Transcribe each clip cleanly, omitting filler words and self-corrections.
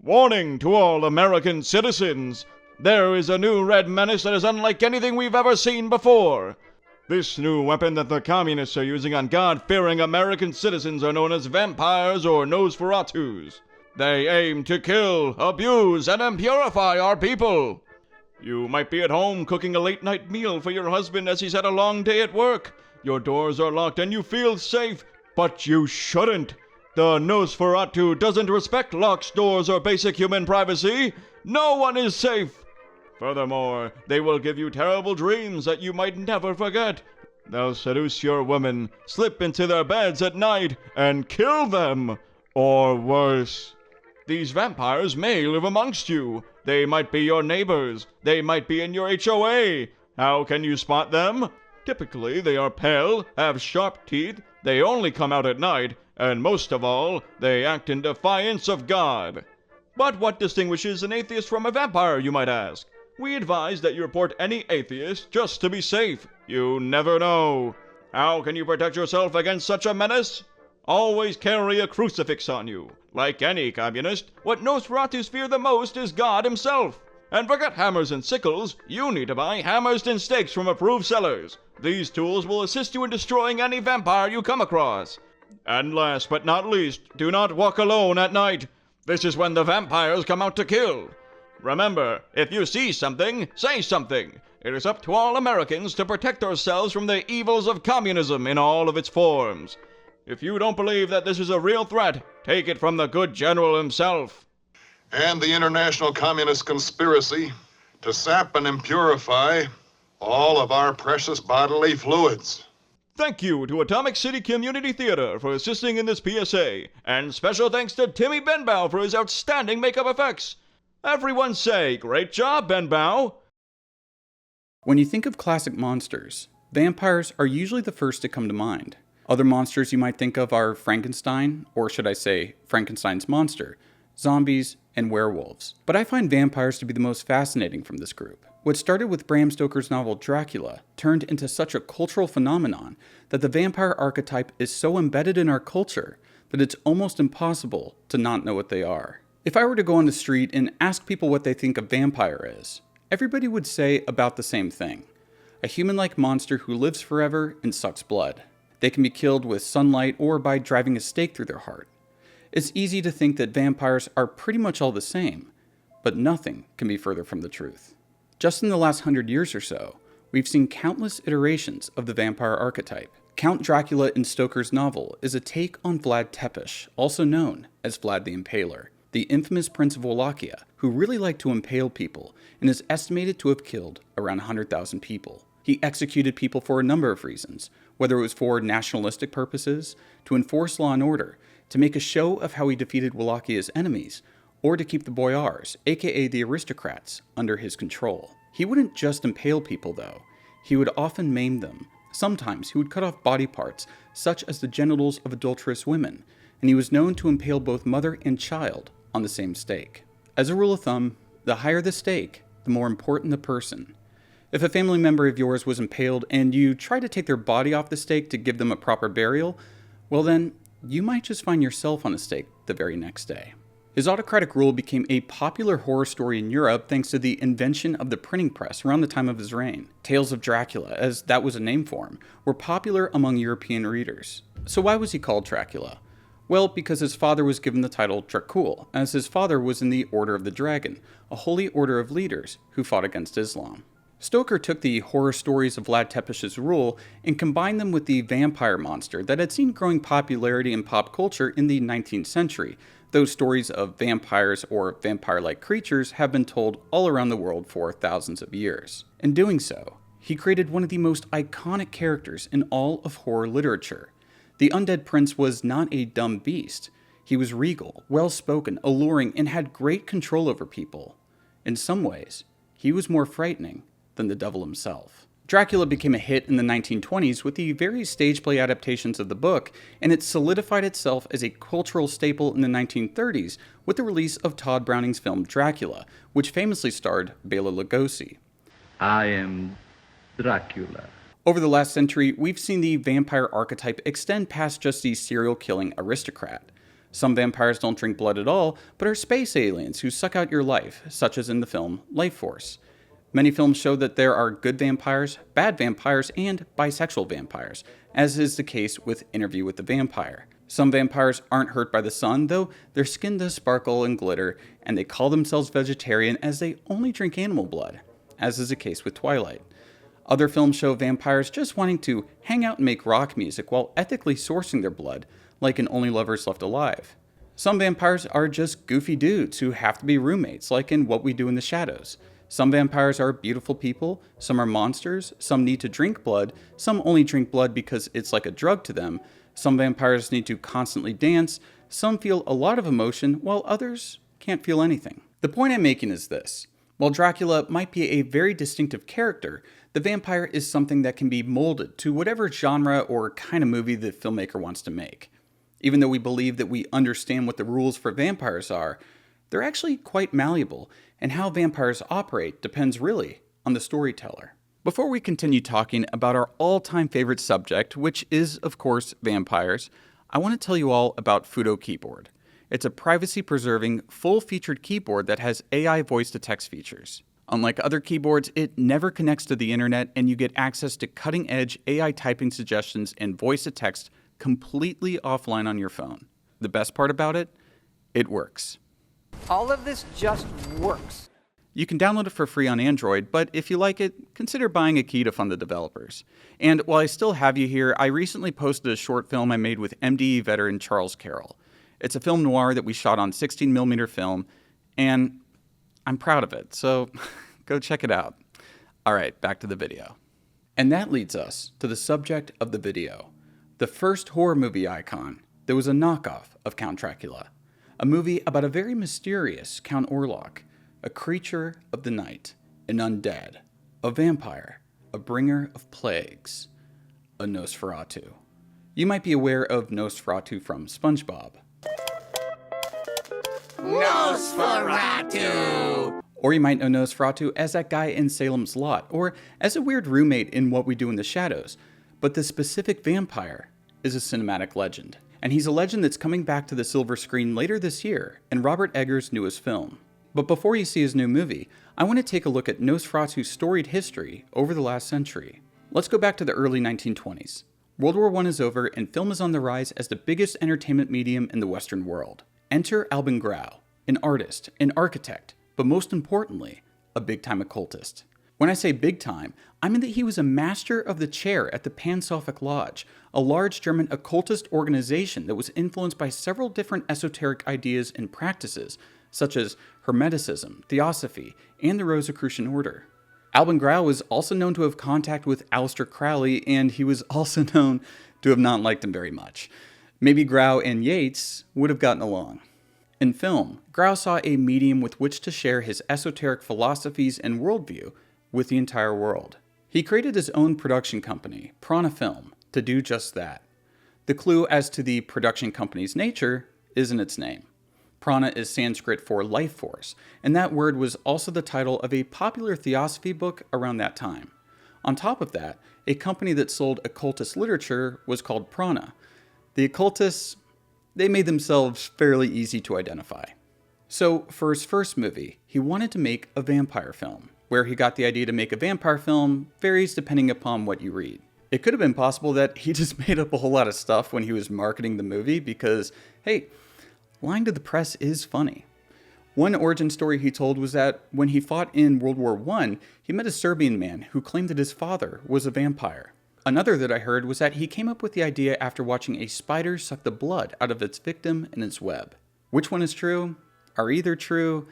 Warning to all American citizens! There is a new red menace that is unlike anything we've ever seen before. This new weapon that the communists are using on God-fearing American citizens are known as vampires or Nosferatus. They aim to kill, abuse, and impurify our people. You might be at home cooking a late-night meal for your husband as he's had a long day at work. Your doors are locked and you feel safe, but you shouldn't. The Nosferatu doesn't respect locks, doors, or basic human privacy. No one is safe. Furthermore, they will give you terrible dreams that you might never forget. They'll seduce your women, slip into their beds at night, and kill them. Or worse. These vampires may live amongst you. They might be your neighbors. They might be in your HOA. How can you spot them? Typically, they are pale, have sharp teeth, they only come out at night, and most of all, they act in defiance of God. But what distinguishes an atheist from a vampire, you might ask? We advise that you report any atheist just to be safe. You never know. How can you protect yourself against such a menace? Always carry a crucifix on you. Like any communist, what Nosferatus fear the most is God himself. And forget hammers and sickles, you need to buy hammers and stakes from approved sellers. These tools will assist you in destroying any vampire you come across. And last but not least, do not walk alone at night. This is when the vampires come out to kill. Remember, if you see something, say something. It is up to all Americans to protect ourselves from the evils of communism in all of its forms. If you don't believe that this is a real threat, take it from the good general himself. And the international communist conspiracy to sap and impurify all of our precious bodily fluids. Thank you to Atomic City Community Theater for assisting in this PSA, and special thanks to Timmy Benbow for his outstanding makeup effects. Everyone say, great job, Benbow! When you think of classic monsters, vampires are usually the first to come to mind. Other monsters you might think of are Frankenstein, or should I say, Frankenstein's monster, zombies, and werewolves. But I find vampires to be the most fascinating from this group. What started with Bram Stoker's novel Dracula turned into such a cultural phenomenon that the vampire archetype is so embedded in our culture that it's almost impossible to not know what they are. If I were to go on the street and ask people what they think a vampire is, everybody would say about the same thing. A human-like monster who lives forever and sucks blood. They can be killed with sunlight or by driving a stake through their heart. It's easy to think that vampires are pretty much all the same, but nothing can be further from the truth. Just in the last 100 years or so, we've seen countless iterations of the vampire archetype. Count Dracula in Stoker's novel is a take on Vlad Tepes, also known as Vlad the Impaler, the infamous Prince of Wallachia, who really liked to impale people and is estimated to have killed around 100,000 people. He executed people for a number of reasons, whether it was for nationalistic purposes, to enforce law and order, to make a show of how he defeated Wallachia's enemies, or to keep the boyars, aka the aristocrats, under his control. He wouldn't just impale people though, he would often maim them. Sometimes he would cut off body parts, such as the genitals of adulterous women, and he was known to impale both mother and child on the same stake. As a rule of thumb, the higher the stake, the more important the person. If a family member of yours was impaled and you tried to take their body off the stake to give them a proper burial, well then, you might just find yourself on a stake the very next day. His autocratic rule became a popular horror story in Europe thanks to the invention of the printing press around the time of his reign. Tales of Dracula, as that was a name for him, were popular among European readers. So why was he called Dracula? Well, because his father was given the title Dracul, as his father was in the Order of the Dragon, a holy order of leaders who fought against Islam. Stoker took the horror stories of Vlad Tepes' rule and combined them with the vampire monster that had seen growing popularity in pop culture in the 19th century. Those stories of vampires or vampire-like creatures have been told all around the world for thousands of years. In doing so, he created one of the most iconic characters in all of horror literature. The undead prince was not a dumb beast. He was regal, well-spoken, alluring, and had great control over people. In some ways, he was more frightening than the devil himself. Dracula became a hit in the 1920s with the various stage play adaptations of the book, and it solidified itself as a cultural staple in the 1930s with the release of Todd Browning's film Dracula, which famously starred Bela Lugosi. I am Dracula. Over the last century, we've seen the vampire archetype extend past just the serial-killing aristocrat. Some vampires don't drink blood at all, but are space aliens who suck out your life, such as in the film Lifeforce. Many films show that there are good vampires, bad vampires, and bisexual vampires, as is the case with Interview with the Vampire. Some vampires aren't hurt by the sun, though their skin does sparkle and glitter, and they call themselves vegetarian as they only drink animal blood, as is the case with Twilight. Other films show vampires just wanting to hang out and make rock music while ethically sourcing their blood, like in Only Lovers Left Alive. Some vampires are just goofy dudes who have to be roommates, like in What We Do in the Shadows. Some vampires are beautiful people, some are monsters, some need to drink blood, some only drink blood because it's like a drug to them, some vampires need to constantly dance, some feel a lot of emotion, while others can't feel anything. The point I'm making is this. While Dracula might be a very distinctive character, the vampire is something that can be molded to whatever genre or kind of movie the filmmaker wants to make. Even though we believe that we understand what the rules for vampires are, they're actually quite malleable, and how vampires operate depends really on the storyteller. Before we continue talking about our all-time favorite subject, which is, of course, vampires, I want to tell you all about Fudo Keyboard. It's a privacy-preserving, full-featured keyboard that has AI voice-to-text features. Unlike other keyboards, it never connects to the internet, and you get access to cutting-edge AI typing suggestions and voice-to-text completely offline on your phone. The best part about it? It works. All of this just works. You can download it for free on Android, but if you like it, consider buying a key to fund the developers. And while I still have you here, I recently posted a short film I made with MDE veteran Charles Carroll. It's a film noir that we shot on 16mm film, and I'm proud of it, so go check it out. All right, back to the video. And that leads us to the subject of the video. The first horror movie icon that was a knockoff of Count Dracula. A movie about a very mysterious Count Orlok, a creature of the night, an undead, a vampire, a bringer of plagues, a Nosferatu. You might be aware of Nosferatu from SpongeBob. Nosferatu! Or you might know Nosferatu as that guy in Salem's Lot, or as a weird roommate in What We Do in the Shadows. But the specific vampire is a cinematic legend. And he's a legend that's coming back to the silver screen later this year in Robert Eggers' newest film. But before you see his new movie, I want to take a look at Nosferatu's storied history over the last century. Let's go back to the early 1920s. World War I is over and film is on the rise as the biggest entertainment medium in the Western world. Enter Albin Grau, an artist, an architect, but most importantly, a big-time occultist. When I say big time, I mean that he was a master of the chair at the Pan-Sophic Lodge, a large German occultist organization that was influenced by several different esoteric ideas and practices, such as Hermeticism, Theosophy, and the Rosicrucian Order. Albin Grau was also known to have contact with Aleister Crowley, and he was also known to have not liked him very much. Maybe Grau and Yeats would have gotten along. In film, Grau saw a medium with which to share his esoteric philosophies and worldview with the entire world. He created his own production company, Prana Film, to do just that. The clue as to the production company's nature is in its name. Prana is Sanskrit for life force, and that word was also the title of a popular theosophy book around that time. On top of that, a company that sold occultist literature was called Prana. The occultists, they made themselves fairly easy to identify. So, for his first movie, he wanted to make a vampire film. Where he got the idea to make a vampire film varies depending upon what you read. It could have been possible that he just made up a whole lot of stuff when he was marketing the movie because, hey, lying to the press is funny. One origin story he told was that when he fought in World War I, he met a Serbian man who claimed that his father was a vampire. Another that I heard was that he came up with the idea after watching a spider suck the blood out of its victim in its web. Which one is true? Are either true?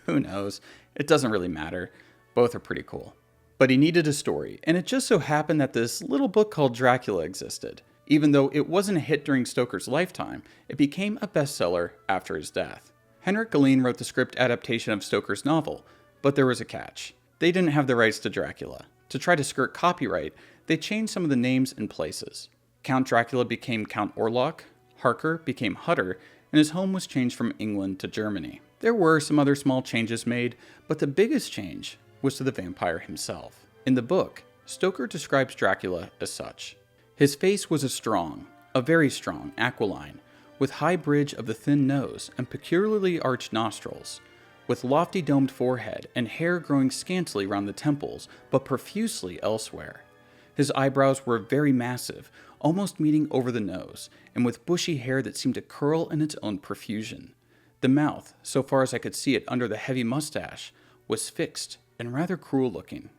Who knows? It doesn't really matter. Both are pretty cool. But he needed a story, and it just so happened that this little book called Dracula existed. Even though it wasn't a hit during Stoker's lifetime, it became a bestseller after his death. Henrik Galeen wrote the script adaptation of Stoker's novel, but there was a catch. They didn't have the rights to Dracula. To try to skirt copyright, they changed some of the names and places. Count Dracula became Count Orlok, Harker became Hutter, and his home was changed from England to Germany. There were some other small changes made, but the biggest change was to the vampire himself. In the book, Stoker describes Dracula as such. His face was a very strong, aquiline, with high bridge of the thin nose and peculiarly arched nostrils, with lofty domed forehead and hair growing scantily round the temples, but profusely elsewhere. His eyebrows were very massive, almost meeting over the nose, and with bushy hair that seemed to curl in its own profusion. The mouth, so far as I could see it under the heavy mustache, was fixed and rather cruel looking.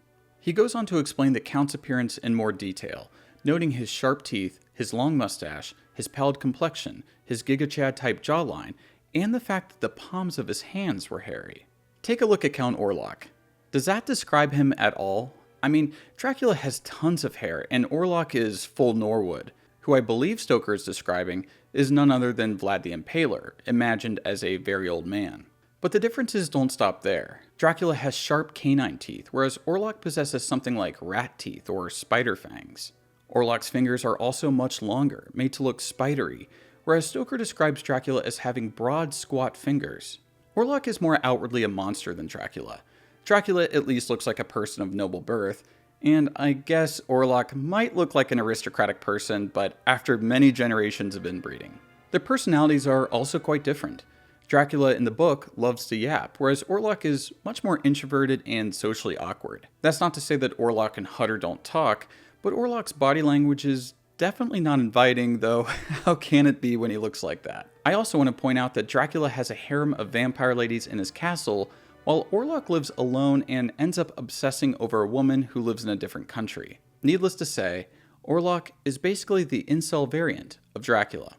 He goes on to explain the Count's appearance in more detail, noting his sharp teeth, his long mustache, his pallid complexion, his Giga Chad-type jawline, and the fact that the palms of his hands were hairy. Take a look at Count Orlok. Does that describe him at all? I mean, Dracula has tons of hair, and Orlok is full Norwood. Who I believe Stoker is describing is none other than Vlad the Impaler, imagined as a very old man. But the differences don't stop there. Dracula has sharp canine teeth, whereas Orlok possesses something like rat teeth or spider fangs. Orlok's fingers are also much longer, made to look spidery, whereas Stoker describes Dracula as having broad, squat fingers. Orlok is more outwardly a monster than Dracula. Dracula at least looks like a person of noble birth, and I guess Orlok might look like an aristocratic person, but after many generations of inbreeding. Their personalities are also quite different. Dracula in the book loves to yap, whereas Orlok is much more introverted and socially awkward. That's not to say that Orlok and Hutter don't talk, but Orlok's body language is definitely not inviting, though how can it be when he looks like that? I also want to point out that Dracula has a harem of vampire ladies in his castle, while Orlok lives alone and ends up obsessing over a woman who lives in a different country. Needless to say, Orlok is basically the incel variant of Dracula.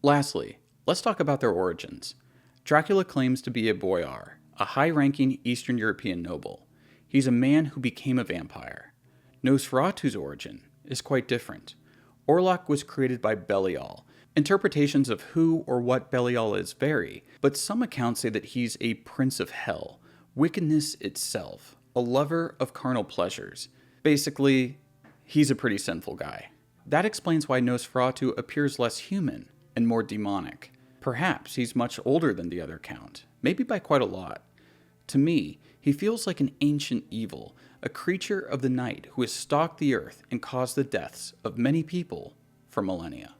Lastly, let's talk about their origins. Dracula claims to be a boyar, a high-ranking Eastern European noble. He's a man who became a vampire. Nosferatu's origin is quite different. Orlok was created by Belial. Interpretations of who or what Belial is vary, but some accounts say that he's a prince of hell, wickedness itself, a lover of carnal pleasures. Basically, he's a pretty sinful guy. That explains why Nosferatu appears less human and more demonic. Perhaps he's much older than the other count, maybe by quite a lot. To me, he feels like an ancient evil, a creature of the night who has stalked the earth and caused the deaths of many people for millennia.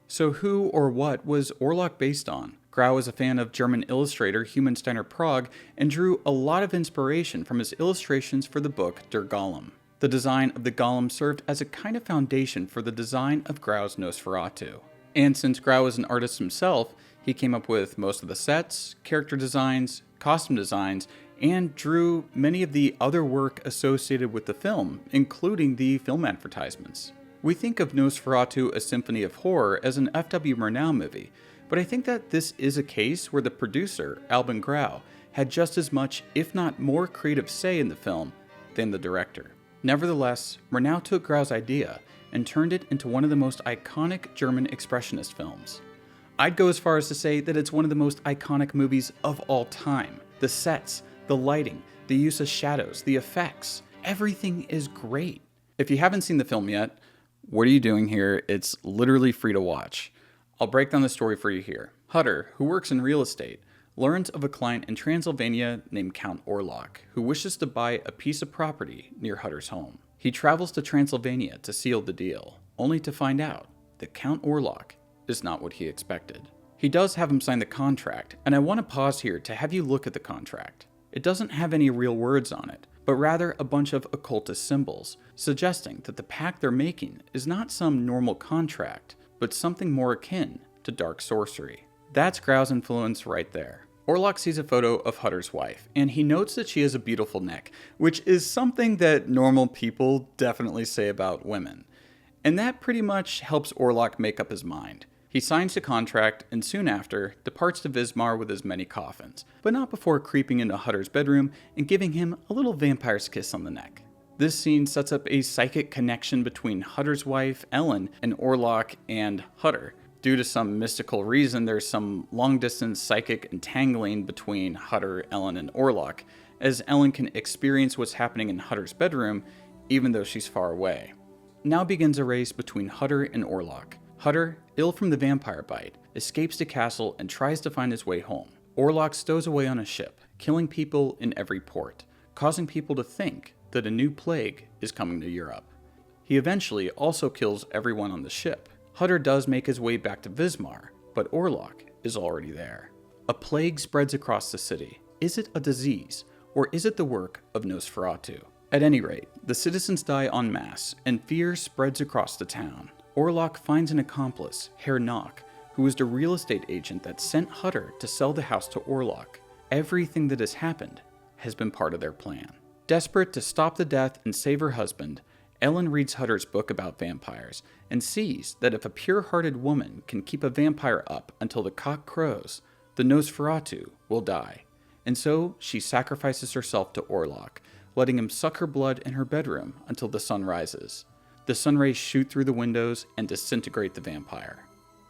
So who or what was Orlok based on? Grau is a fan of German illustrator Humensteiner Prague and drew a lot of inspiration from his illustrations for the book Der Golem. The design of the golem served as a kind of foundation for the design of Grau's Nosferatu. And since Grau is an artist himself, he came up with most of the sets, character designs, costume designs, and drew many of the other work associated with the film, including the film advertisements. We think of Nosferatu, A Symphony of Horror as an F.W. Murnau movie, but I think that this is a case where the producer, Albin Grau, had just as much, if not more creative say in the film than the director. Nevertheless, Murnau took Grau's idea and turned it into one of the most iconic German expressionist films. I'd go as far as to say that it's one of the most iconic movies of all time. The sets, the lighting, the use of shadows, the effects, everything is great. If you haven't seen the film yet, what are you doing here? It's literally free to watch. I'll break down the story for you here. Hutter, who works in real estate, learns of a client in Transylvania named Count Orlok, who wishes to buy a piece of property near Hutter's home. He travels to Transylvania to seal the deal, only to find out that Count Orlok is not what he expected. He does have him sign the contract, and I want to pause here to have you look at the contract. It doesn't have any real words on it, but rather a bunch of occultist symbols, suggesting that the pact they're making is not some normal contract, but something more akin to dark sorcery. That's Grau's influence right there. Orlok sees a photo of Hutter's wife, and he notes that she has a beautiful neck, which is something that normal people definitely say about women. And that pretty much helps Orlok make up his mind. He signs the contract and soon after departs to Wismar with his many coffins, but not before creeping into Hutter's bedroom and giving him a little vampire's kiss on the neck. This scene sets up a psychic connection between Hutter's wife, Ellen, and Orlok and Hutter. Due to some mystical reason, there's some long-distance psychic entangling between Hutter, Ellen, and Orlok, as Ellen can experience what's happening in Hutter's bedroom, even though she's far away. Now begins a race between Hutter and Orlok. Hutter, ill from the vampire bite, escapes the castle and tries to find his way home. Orlok stows away on a ship, killing people in every port, causing people to think that a new plague is coming to Europe. He eventually also kills everyone on the ship. Hutter does make his way back to Wismar, but Orlok is already there. A plague spreads across the city. Is it a disease, or is it the work of Nosferatu? At any rate, the citizens die en masse, and fear spreads across the town. Orlok finds an accomplice, Herr Nock, who is the real estate agent that sent Hutter to sell the house to Orlok. Everything that has happened has been part of their plan. Desperate to stop the death and save her husband, Ellen reads Hutter's book about vampires and sees that if a pure-hearted woman can keep a vampire up until the cock crows, the Nosferatu will die. And so she sacrifices herself to Orlok, letting him suck her blood in her bedroom until the sun rises. The sun rays shoot through the windows and disintegrate the vampire.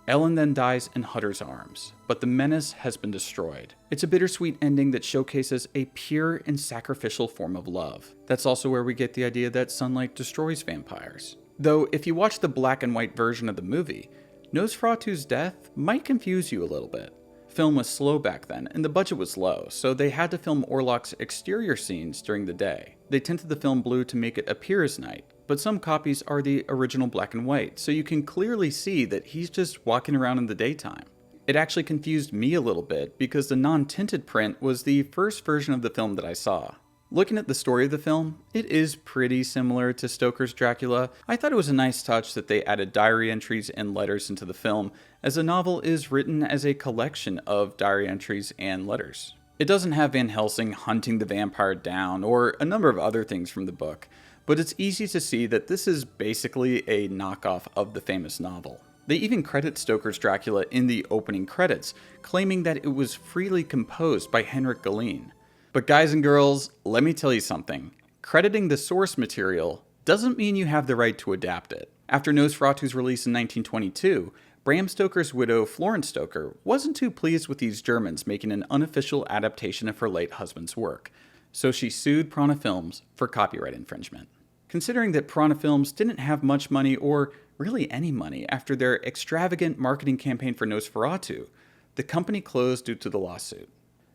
Ellen then dies in Hutter's arms, but the menace has been destroyed. It's a bittersweet ending that showcases a pure and sacrificial form of love. That's also where we get the idea that sunlight destroys vampires. Though, if you watch the black and white version of the movie, Nosferatu's death might confuse you a little bit. Film was slow back then, and the budget was low, so they had to film Orlok's exterior scenes during the day. They tinted the film blue to make it appear as night, but some copies are the original black and white, so you can clearly see that he's just walking around in the daytime. It actually confused me a little bit because the non-tinted print was the first version of the film that I saw. Looking at the story of the film, it is pretty similar to Stoker's Dracula. I thought it was a nice touch that they added diary entries and letters into the film, as the novel is written as a collection of diary entries and letters. It doesn't have Van Helsing hunting the vampire down or a number of other things from the book, but it's easy to see that this is basically a knockoff of the famous novel. They even credit Stoker's Dracula in the opening credits, claiming that it was freely composed by Henrik Galeen. But guys and girls, let me tell you something. Crediting the source material doesn't mean you have the right to adapt it. After Nosferatu's release in 1922, Bram Stoker's widow, Florence Stoker, wasn't too pleased with these Germans making an unofficial adaptation of her late husband's work, so she sued Prana Films for copyright infringement. Considering that Prana Films didn't have much money, or really any money, after their extravagant marketing campaign for Nosferatu, the company closed due to the lawsuit.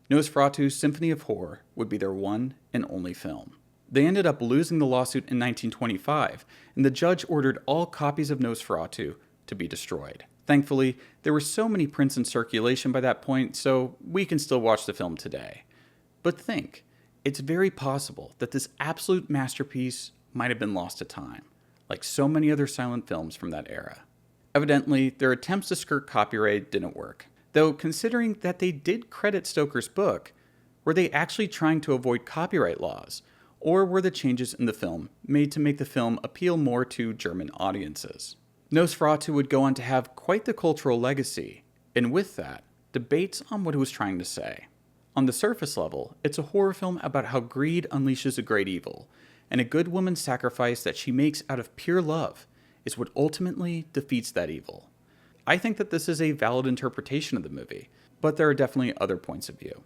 Nosferatu's Symphony of Horror would be their one and only film. They ended up losing the lawsuit in 1925, and the judge ordered all copies of Nosferatu to be destroyed. Thankfully, there were so many prints in circulation by that point, so we can still watch the film today. But think, it's very possible that this absolute masterpiece might have been lost to time, like so many other silent films from that era. Evidently, their attempts to skirt copyright didn't work. Though, considering that they did credit Stoker's book, were they actually trying to avoid copyright laws, or were the changes in the film made to make the film appeal more to German audiences? Nosferatu would go on to have quite the cultural legacy, and with that, debates on what it was trying to say. On the surface level, it's a horror film about how greed unleashes a great evil, and a good woman's sacrifice that she makes out of pure love is what ultimately defeats that evil. I think that this is a valid interpretation of the movie, but there are definitely other points of view.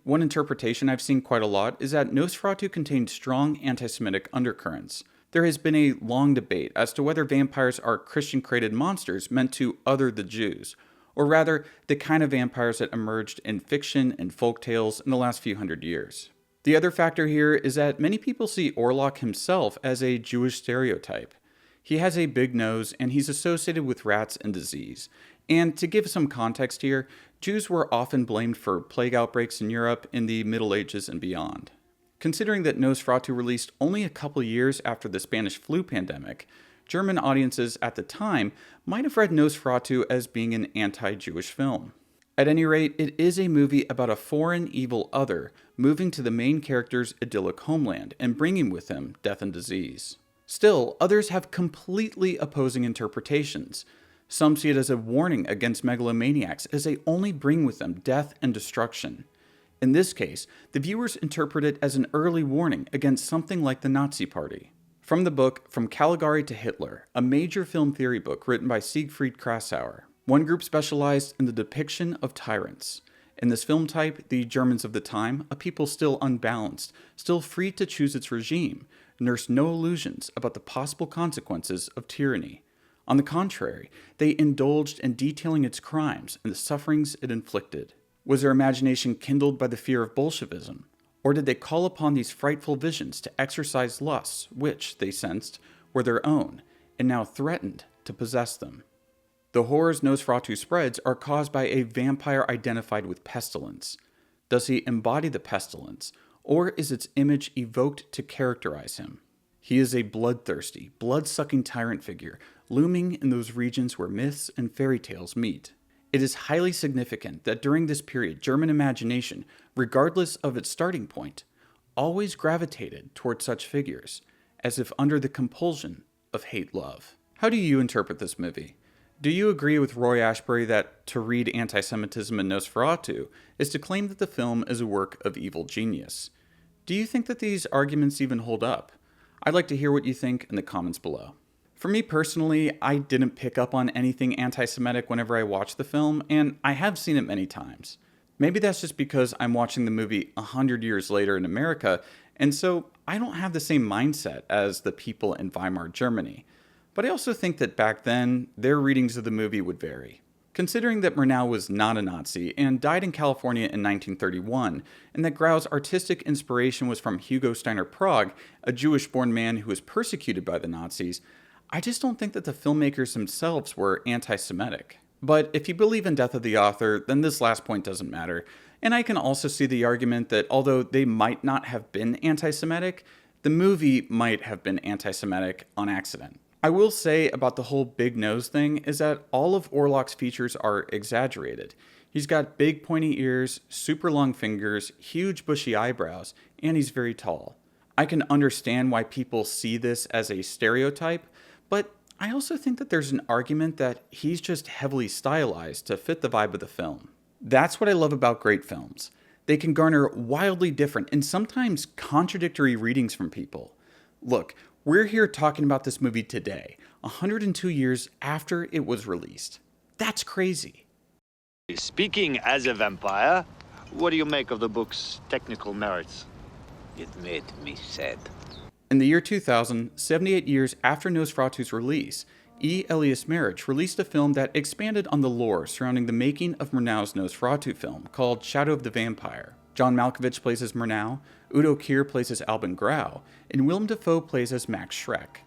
One interpretation I've seen quite a lot is that Nosferatu contained strong anti-Semitic undercurrents. There has been a long debate as to whether vampires are Christian-created monsters meant to other the Jews, or rather, the kind of vampires that emerged in fiction and folktales in the last few hundred years. The other factor here is that many people see Orlok himself as a Jewish stereotype. He has a big nose, and he's associated with rats and disease. And to give some context here, Jews were often blamed for plague outbreaks in Europe in the Middle Ages and beyond. Considering that Nosferatu released only a couple years after the Spanish flu pandemic, German audiences at the time might have read Nosferatu as being an anti-Jewish film. At any rate, it is a movie about a foreign evil other moving to the main character's idyllic homeland and bringing with him death and disease. Still, others have completely opposing interpretations. Some see it as a warning against megalomaniacs, as they only bring with them death and destruction. In this case, the viewers interpret it as an early warning against something like the Nazi Party. From the book From Caligari to Hitler, a major film theory book written by Siegfried Idyll, one group specialized in the depiction of tyrants. In this film type, the Germans of the time, a people still unbalanced, still free to choose its regime, nursed no illusions about the possible consequences of tyranny. On the contrary, they indulged in detailing its crimes and the sufferings it inflicted. Was their imagination kindled by the fear of Bolshevism? Or did they call upon these frightful visions to exercise lusts which, they sensed, were their own, and now threatened to possess them? The horrors Nosferatu spreads are caused by a vampire identified with pestilence. Does he embody the pestilence, or is its image evoked to characterize him? He is a bloodthirsty, blood-sucking tyrant figure, looming in those regions where myths and fairy tales meet. It is highly significant that during this period, German imagination, regardless of its starting point, always gravitated toward such figures, as if under the compulsion of hate-love. How do you interpret this movie? Do you agree with Roy Ashbury that to read anti-Semitism in Nosferatu is to claim that the film is a work of evil genius? Do you think that these arguments even hold up? I'd like to hear what you think in the comments below. For me personally, I didn't pick up on anything anti-Semitic whenever I watched the film, and I have seen it many times. Maybe that's just because I'm watching the movie 100 years later in America, and so I don't have the same mindset as the people in Weimar Germany. But I also think that back then, their readings of the movie would vary. Considering that Murnau was not a Nazi and died in California in 1931, and that Grau's artistic inspiration was from Hugo Steiner Prague, a Jewish-born man who was persecuted by the Nazis, I just don't think that the filmmakers themselves were anti-Semitic. But if you believe in death of the author, then this last point doesn't matter. And I can also see the argument that although they might not have been anti-Semitic, the movie might have been anti-Semitic on accident. I will say about the whole big nose thing is that all of Orlok's features are exaggerated. He's got big pointy ears, super long fingers, huge bushy eyebrows, and he's very tall. I can understand why people see this as a stereotype, but I also think that there's an argument that he's just heavily stylized to fit the vibe of the film. That's what I love about great films. They can garner wildly different and sometimes contradictory readings from people. Look, we're here talking about this movie today, 102 years after it was released. That's crazy. Speaking as a vampire, what do you make of the book's technical merits? It made me sad. In the year 2000, 78 years after Nosferatu's release, E. Elias Merich released a film that expanded on the lore surrounding the making of Murnau's Nosferatu film called Shadow of the Vampire. John Malkovich plays as Murnau, Udo Kier plays as Albin Grau, and Willem Dafoe plays as Max Schreck.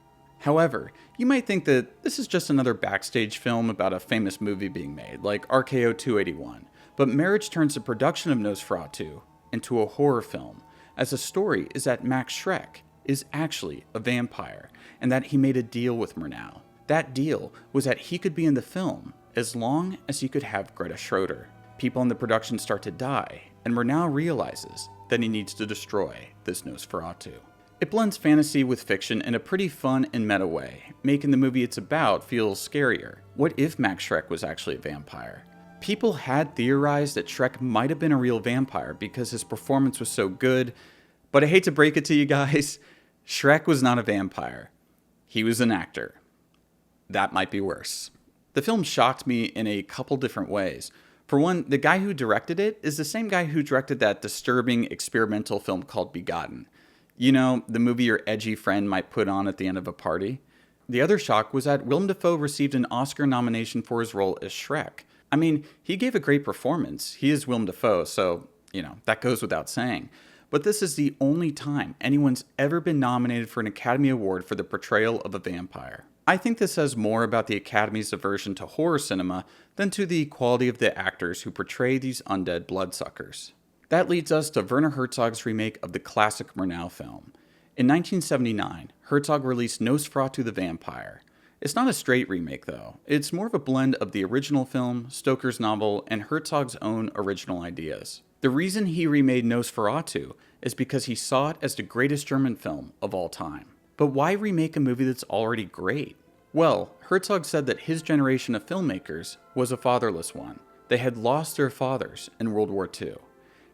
However, you might think that this is just another backstage film about a famous movie being made, like RKO 281, but Merich turns the production of Nosferatu into a horror film, as the story is that Max Schreck is actually a vampire, and that he made a deal with Murnau. That deal was that he could be in the film as long as he could have Greta Schroeder. People in the production start to die, and Murnau realizes that he needs to destroy this Nosferatu. It blends fantasy with fiction in a pretty fun and meta way, making the movie it's about feel scarier. What if Max Schreck was actually a vampire? People had theorized that Schreck might have been a real vampire because his performance was so good, but I hate to break it to you guys, Schreck was not a vampire. He was an actor. That might be worse. The film shocked me in a couple different ways. For one, the guy who directed it is the same guy who directed that disturbing experimental film called Begotten. You know, the movie your edgy friend might put on at the end of a party. The other shock was that Willem Dafoe received an Oscar nomination for his role as Schreck. I mean, he gave a great performance. He is Willem Dafoe, so, that goes without saying. But this is the only time anyone's ever been nominated for an Academy Award for the portrayal of a vampire. I think this says more about the Academy's aversion to horror cinema than to the quality of the actors who portray these undead bloodsuckers. That leads us to Werner Herzog's remake of the classic Murnau film. In 1979, Herzog released Nosferatu the Vampyre. It's not a straight remake though, it's more of a blend of the original film, Stoker's novel, and Herzog's own original ideas. The reason he remade Nosferatu is because he saw it as the greatest German film of all time. But why remake a movie that's already great? Well, Herzog said that his generation of filmmakers was a fatherless one. They had lost their fathers in World War II,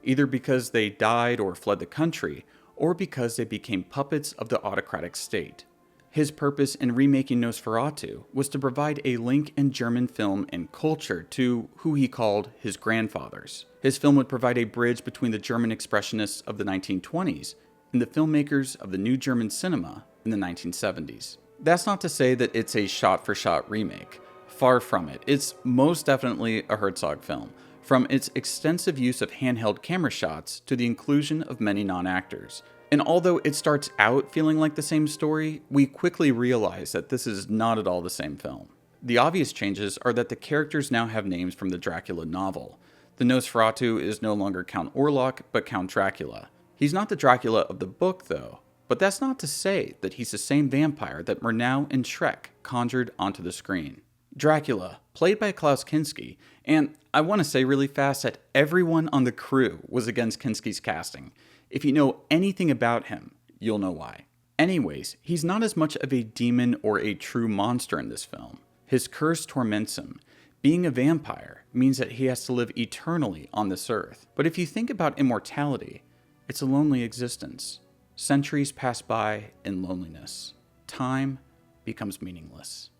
either because they died or fled the country, or because they became puppets of the autocratic state. His purpose in remaking Nosferatu was to provide a link in German film and culture to who he called his grandfathers. His film would provide a bridge between the German expressionists of the 1920s and the filmmakers of the new German cinema in the 1970s. That's not to say that it's a shot-for-shot remake. Far from it. It's most definitely a Herzog film, from its extensive use of handheld camera shots to the inclusion of many non-actors. And although it starts out feeling like the same story, we quickly realize that this is not at all the same film. The obvious changes are that the characters now have names from the Dracula novel. The Nosferatu is no longer Count Orlok, but Count Dracula. He's not the Dracula of the book, though, but that's not to say that he's the same vampire that Murnau and Shrek conjured onto the screen. Dracula, played by Klaus Kinski, and I want to say really fast that everyone on the crew was against Kinski's casting. If you know anything about him, you'll know why. Anyways, he's not as much of a demon or a true monster in this film. His curse torments him. Being a vampire means that he has to live eternally on this earth. But if you think about immortality, it's a lonely existence. Centuries pass by in loneliness. Time becomes meaningless.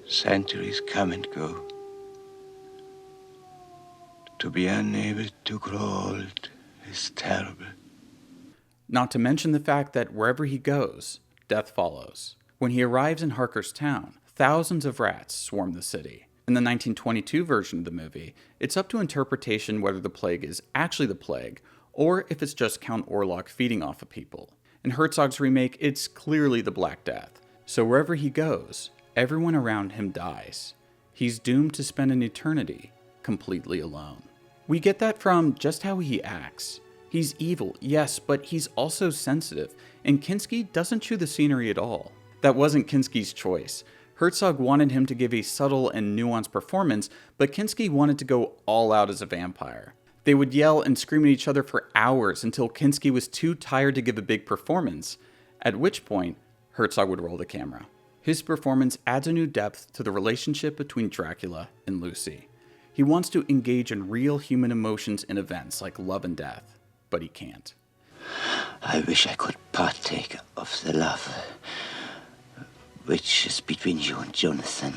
Centuries come and go. To be unable to grow old is terrible. Not to mention the fact that wherever he goes, death follows. When he arrives in Harker's town, thousands of rats swarm the city. In the 1922 version of the movie, it's up to interpretation whether the plague is actually the plague, or if it's just Count Orlok feeding off of people. In Herzog's remake, it's clearly the Black Death. So wherever he goes, everyone around him dies. He's doomed to spend an eternity completely alone. We get that from just how he acts. He's evil, yes, but he's also sensitive, and Kinski doesn't chew the scenery at all. That wasn't Kinski's choice. Herzog wanted him to give a subtle and nuanced performance, but Kinski wanted to go all out as a vampire. They would yell and scream at each other for hours until Kinski was too tired to give a big performance, at which point Herzog would roll the camera. His performance adds a new depth to the relationship between Dracula and Lucy. He wants to engage in real human emotions in events like love and death, but he can't. I wish I could partake of the love which is between you and Jonathan.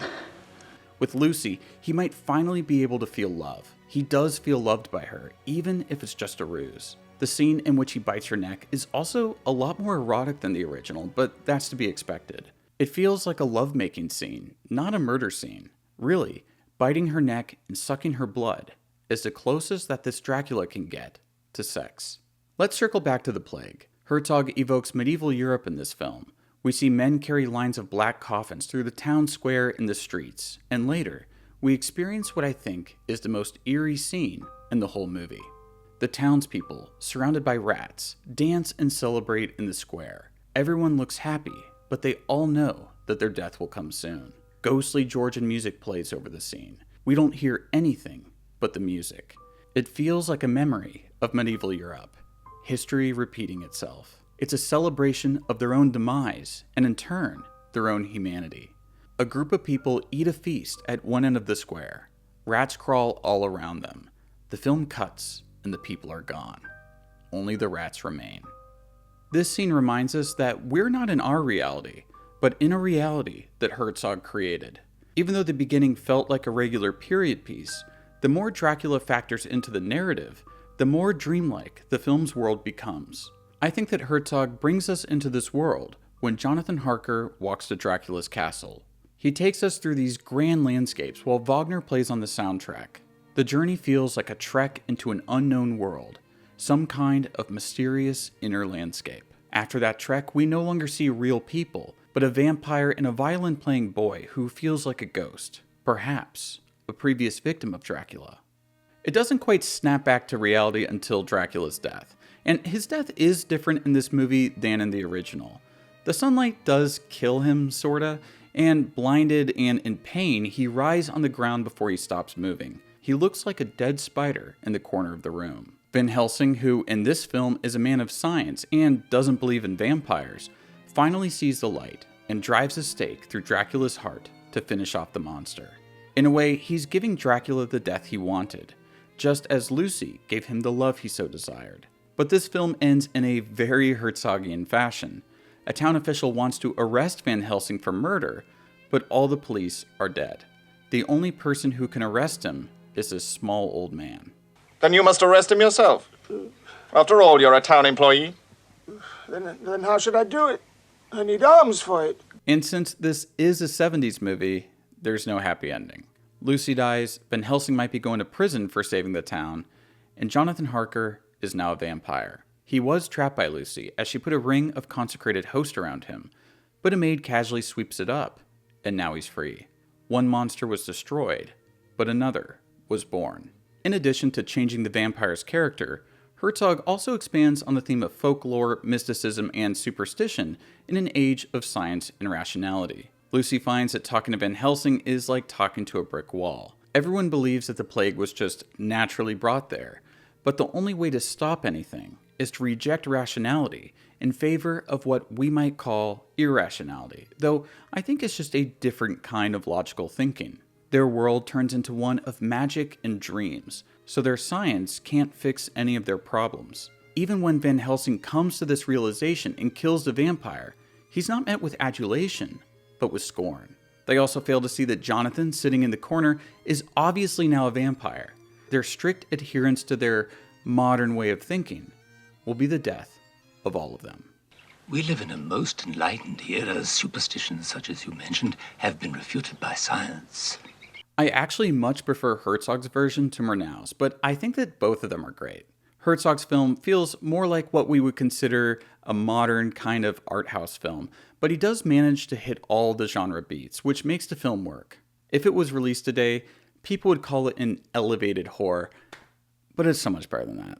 With Lucy, he might finally be able to feel love. He does feel loved by her, even if it's just a ruse. The scene in which he bites her neck is also a lot more erotic than the original, but that's to be expected. It feels like a lovemaking scene, not a murder scene. Really, biting her neck and sucking her blood is the closest that this Dracula can get to sex. Let's circle back to the plague. Herzog evokes medieval Europe in this film. We see men carry lines of black coffins through the town square and the streets, and later, we experience what I think is the most eerie scene in the whole movie. The townspeople, surrounded by rats, dance and celebrate in the square. Everyone looks happy, but they all know that their death will come soon. Ghostly Georgian music plays over the scene. We don't hear anything but the music. It feels like a memory of medieval Europe, history repeating itself. It's a celebration of their own demise, and in turn, their own humanity. A group of people eat a feast at one end of the square. Rats crawl all around them. The film cuts, and the people are gone. Only the rats remain. This scene reminds us that we're not in our reality, but in a reality that Herzog created. Even though the beginning felt like a regular period piece, the more Dracula factors into the narrative, the more dreamlike the film's world becomes. I think that Herzog brings us into this world when Jonathan Harker walks to Dracula's castle. He takes us through these grand landscapes while Wagner plays on the soundtrack. The journey feels like a trek into an unknown world, some kind of mysterious inner landscape. After that trek, we no longer see real people, but a vampire and a violin-playing boy who feels like a ghost, perhaps a previous victim of Dracula. It doesn't quite snap back to reality until Dracula's death, and his death is different in this movie than in the original. The sunlight does kill him, sorta, and blinded and in pain, he writhes on the ground before he stops moving. He looks like a dead spider in the corner of the room. Van Helsing, who in this film is a man of science and doesn't believe in vampires, finally sees the light and drives a stake through Dracula's heart to finish off the monster. In a way, he's giving Dracula the death he wanted, just as Lucy gave him the love he so desired. But this film ends in a very Herzogian fashion. A town official wants to arrest Van Helsing for murder, but all the police are dead. The only person who can arrest him is this small old man. Then you must arrest him yourself. After all, you're a town employee. Then how should I do it? I need arms for it. And since this is a 70s movie, there's no happy ending. Lucy dies, Van Helsing might be going to prison for saving the town, and Jonathan Harker is now a vampire. He was trapped by Lucy as she put a ring of consecrated host around him, but a maid casually sweeps it up, and now he's free. One monster was destroyed, but another was born. In addition to changing the vampire's character, Herzog also expands on the theme of folklore, mysticism, and superstition in an age of science and rationality. Lucy finds that talking to Van Helsing is like talking to a brick wall. Everyone believes that the plague was just naturally brought there, but the only way to stop anything is to reject rationality in favor of what we might call irrationality, though I think it's just a different kind of logical thinking. Their world turns into one of magic and dreams, so their science can't fix any of their problems. Even when Van Helsing comes to this realization and kills the vampire, he's not met with adulation, but with scorn. They also fail to see that Jonathan, sitting in the corner, is obviously now a vampire. Their strict adherence to their modern way of thinking will be the death of all of them. We live in a most enlightened era. Superstitions such as you mentioned have been refuted by science. I actually much prefer Herzog's version to Murnau's, but I think that both of them are great. Herzog's film feels more like what we would consider a modern kind of art house film, but he does manage to hit all the genre beats, which makes the film work. If it was released today, people would call it an elevated horror, but it's so much better than that.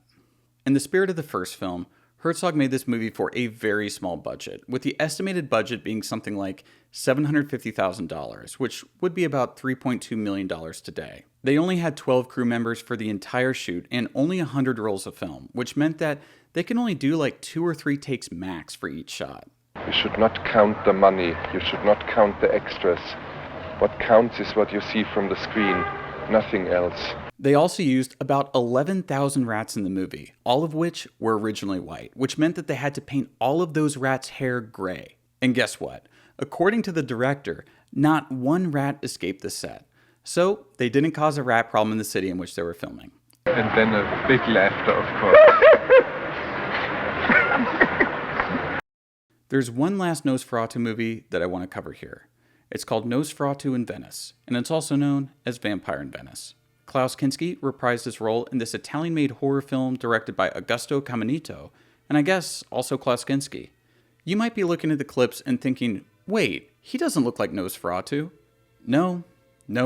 In the spirit of the first film, Herzog made this movie for a very small budget, with the estimated budget being something like $750,000, which would be about $3.2 million today. They only had 12 crew members for the entire shoot and only 100 rolls of film, which meant that they can only do like 2 or 3 takes max for each shot. You should not count the money, you should not count the extras. What counts is what you see from the screen, nothing else. They also used about 11,000 rats in the movie, all of which were originally white, which meant that they had to paint all of those rats' hair gray. And guess what? According to the director, not one rat escaped the set. So they didn't cause a rat problem in the city in which they were filming. And then a big laughter, of course. There's one last Nosferatu movie that I want to cover here. It's called Nosferatu in Venice, and it's also known as Vampire in Venice. Klaus Kinski reprised his role in this Italian-made horror film directed by Augusto Caminito, and I guess also Klaus Kinski. You might be looking at the clips and thinking, wait, he doesn't look like Nosferatu. No,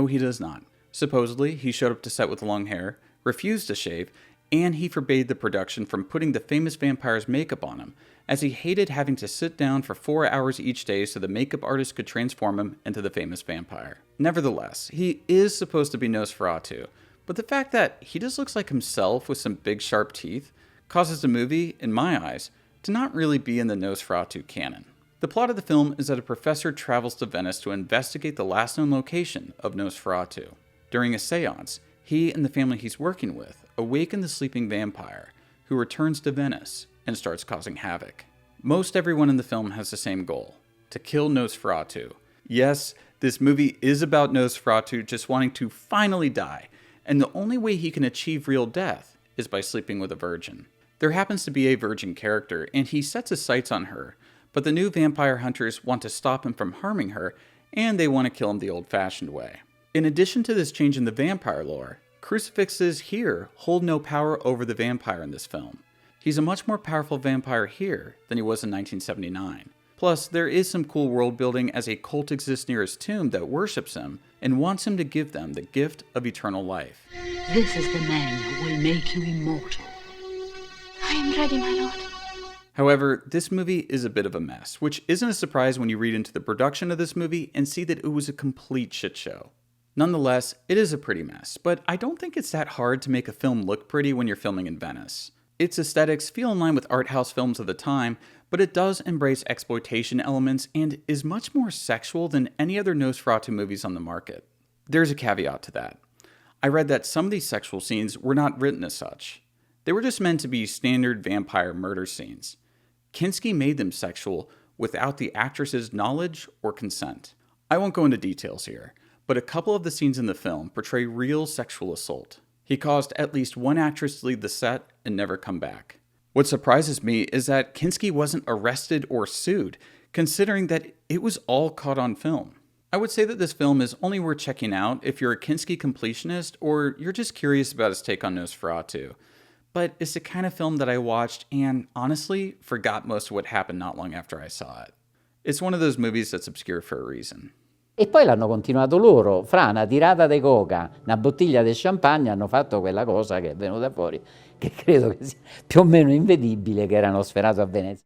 he does not. Supposedly, he showed up to set with long hair, refused to shave, and he forbade the production from putting the famous vampire's makeup on him, as he hated having to sit down for 4 hours each day so the makeup artist could transform him into the famous vampire. Nevertheless, he is supposed to be Nosferatu, but the fact that he just looks like himself with some big sharp teeth causes the movie, in my eyes, to not really be in the Nosferatu canon. The plot of the film is that a professor travels to Venice to investigate the last known location of Nosferatu. During a seance, he and the family he's working with awaken the sleeping vampire, who returns to Venice and starts causing havoc. Most everyone in the film has the same goal: to kill Nosferatu. Yes, this movie is about Nosferatu just wanting to finally die, and the only way he can achieve real death is by sleeping with a virgin. There happens to be a virgin character, and he sets his sights on her, but the new vampire hunters want to stop him from harming her, and they want to kill him the old-fashioned way. In addition to this change in the vampire lore, crucifixes here hold no power over the vampire in this film. He's a much more powerful vampire here than he was in 1979. Plus, there is some cool world building as a cult exists near his tomb that worships him and wants him to give them the gift of eternal life. This is the man who will make you immortal. I am ready, my lord. However, this movie is a bit of a mess, which isn't a surprise when you read into the production of this movie and see that it was a complete shit show. Nonetheless, it is a pretty mess, but I don't think it's that hard to make a film look pretty when you're filming in Venice. Its aesthetics feel in line with art house films of the time, but it does embrace exploitation elements and is much more sexual than any other Nosferatu movies on the market. There's a caveat to that. I read that some of these sexual scenes were not written as such. They were just meant to be standard vampire murder scenes. Kinski made them sexual without the actress's knowledge or consent. I won't go into details here, but a couple of the scenes in the film portray real sexual assault. He caused at least one actress to leave the set and never come back. What surprises me is that Kinski wasn't arrested or sued, considering that it was all caught on film. I would say that this film is only worth checking out if you're a Kinski completionist or you're just curious about his take on Nosferatu. But it's the kind of film that I watched and honestly forgot most of what happened not long after I saw it. It's one of those movies that's obscure for a reason. E poi l'hanno continuato loro, fra una tirata di coca, una bottiglia di champagne, hanno fatto quella cosa che è venuta fuori, che credo che sia più o meno invedibile, che era Nosferatu a Venezia.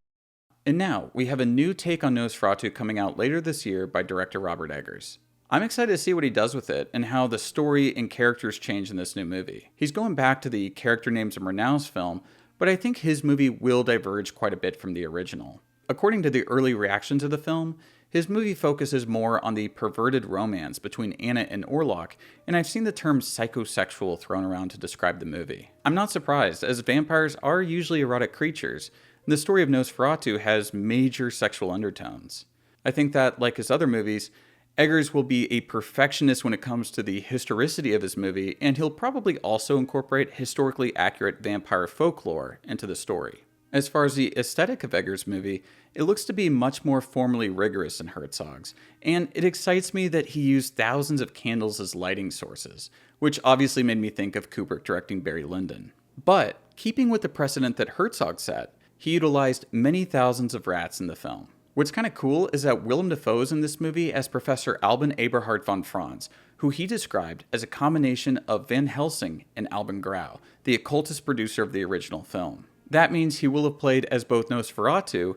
And now, we have a new take on Nosferatu coming out later this year by director Robert Eggers. I'm excited to see what he does with it and how the story and characters change in this new movie. He's going back to the character names of Murnau's film, but I think his movie will diverge quite a bit from the original. According to the early reaction to the film, his movie focuses more on the perverted romance between Anna and Orlok, and I've seen the term psychosexual thrown around to describe the movie. I'm not surprised, as vampires are usually erotic creatures, and the story of Nosferatu has major sexual undertones. I think that, like his other movies, Eggers will be a perfectionist when it comes to the historicity of his movie, and he'll probably also incorporate historically accurate vampire folklore into the story. As far as the aesthetic of Eggers' movie, it looks to be much more formally rigorous than Herzog's, and it excites me that he used thousands of candles as lighting sources, which obviously made me think of Kubrick directing Barry Lyndon. But, keeping with the precedent that Herzog set, he utilized many thousands of rats in the film. What's kind of cool is that Willem Dafoe is in this movie as Professor Alban Eberhard von Franz, who he described as a combination of Van Helsing and Alban Grau, the occultist producer of the original film. That means he will have played as both Nosferatu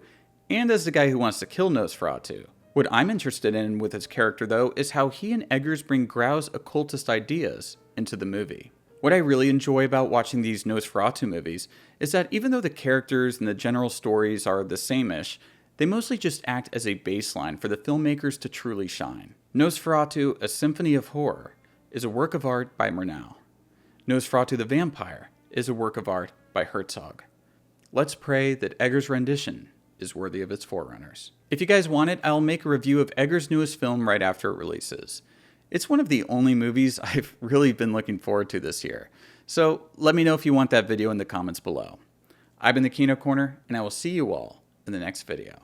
and as the guy who wants to kill Nosferatu. What I'm interested in with his character, though, is how he and Eggers bring Grau's occultist ideas into the movie. What I really enjoy about watching these Nosferatu movies is that even though the characters and the general stories are the same-ish, they mostly just act as a baseline for the filmmakers to truly shine. Nosferatu, A Symphony of Horror, is a work of art by Murnau. Nosferatu the Vampyre is a work of art by Herzog. Let's pray that Eggers' rendition is worthy of its forerunners. If you guys want it, I'll make a review of Eggers' newest film right after it releases. It's one of the only movies I've really been looking forward to this year, so let me know if you want that video in the comments below. I've been the Kino Corner, and I will see you all in the next video.